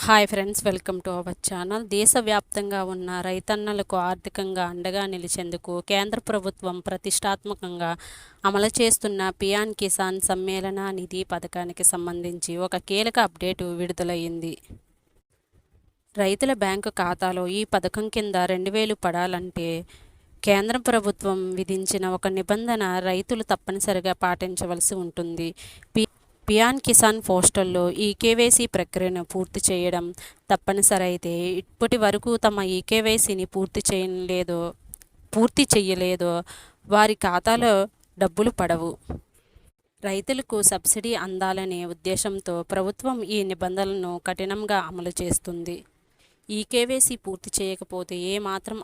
Hi friends, welcome to our channel. దేశవ్యాప్తంగా ఉన్న రైతన్నలకు ఆర్థికంగా అండగా నిలిచేందుకు కేంద్ర ప్రభుత్వం ప్రతిష్టాత్మకంగా అమలు చేస్తున్న పిఎం కిసాన్ సమ్మేళన నిధి పథకానికి సంబంధించి ఒక కీలక అప్డేటు విడుదలయ్యింది. రైతుల బ్యాంకు ఖాతాలో ఈ పథకం కింద 2000 పడాలంటే కేంద్ర ప్రభుత్వం విధించిన ఒక నిబంధన రైతులు తప్పనిసరిగా పాటించవలసి ఉంటుంది. పిఎం కిసాన్ పోస్టల్లో ఈకేవైసీ ప్రక్రియను పూర్తి చేయడం తప్పనిసరి అయితే ఇప్పటి వరకు తమ ఈకేవైసీని పూర్తి చేయలేదో వారి ఖాతాలో డబ్బులు పడవు. రైతులకు సబ్సిడీ అందాలనే ఉద్దేశంతో ప్రభుత్వం ఈ నిబంధనలను కఠినంగా అమలు చేస్తుంది. ఈకేవైసీ పూర్తి చేయకపోతే ఏమాత్రం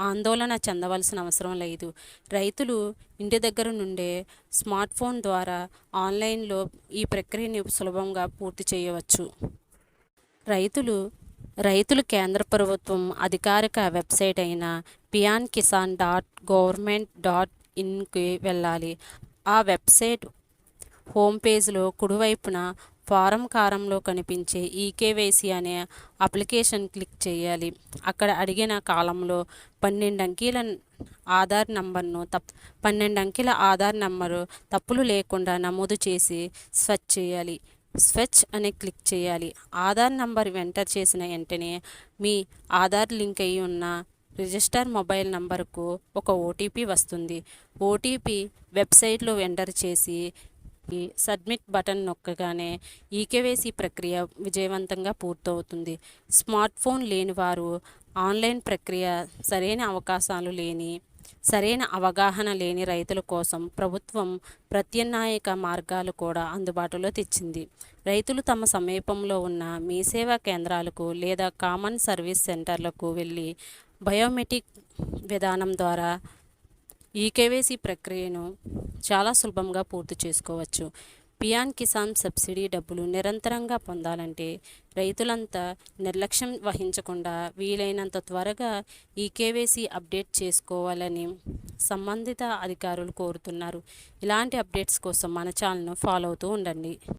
ఆందోళన చెందవలసిన అవసరం లేదు. రైతులు ఇంటి దగ్గర నుండే స్మార్ట్ ఫోన్ ద్వారా ఆన్లైన్లో ఈ ప్రక్రియను సులభంగా పూర్తి చేయవచ్చు. రైతులు కేంద్ర ప్రభుత్వం అధికారిక వెబ్సైట్ అయిన pmkisan.government.inకి వెళ్ళాలి. ఆ వెబ్సైట్ హోమ్ పేజ్లో కుడివైపున ఫారం కారంలో కనిపించే ఈకేవైసీ అనే అప్లికేషన్ క్లిక్ చేయాలి. అక్కడ అడిగిన కాలంలో 12 అంకెల ఆధార్ నంబరు తప్పులు లేకుండా నమోదు చేసి స్వెచ్ చేయాలి. స్వెచ్ అని క్లిక్ చేయాలి. ఆధార్ నంబర్ ఎంటర్ చేసిన వెంటనే మీ ఆధార్ లింక్ అయి ఉన్న రిజిస్టర్ మొబైల్ నంబరుకు ఒక ఓటీపీ వస్తుంది. ఓటీపీ వెబ్సైట్లో ఎంటర్ చేసి సబ్మిట్ బటన్ నొక్కగానే ఈకేవైసీ ప్రక్రియ విజయవంతంగా పూర్తవుతుంది. స్మార్ట్ ఫోన్ లేని వారు, ఆన్లైన్ ప్రక్రియ సరైన అవగాహన లేని రైతుల కోసం ప్రభుత్వం ప్రత్యామ్నాయ మార్గాలు కూడా అందుబాటులో తెచ్చింది. రైతులు తమ సమీపంలో ఉన్న మీ సేవా కేంద్రాలకు లేదా కామన్ సర్వీస్ సెంటర్లకు వెళ్ళి బయోమెట్రిక్ విధానం ద్వారా ఈకేవైసీ ప్రక్రియను చాలా సులభంగా పూర్తి చేసుకోవచ్చు. పిఎం కిసాన్ సబ్సిడీ డబ్బులు నిరంతరంగా పొందాలంటే రైతులంతా నిర్లక్ష్యం వహించకుండా వీలైనంత త్వరగా ఈకేవైసీ అప్డేట్ చేసుకోవాలని సంబంధిత అధికారులు కోరుతున్నారు. ఇలాంటి అప్డేట్స్ కోసం మన ఛానల్ను ఫాలో అవుతూ ఉండండి.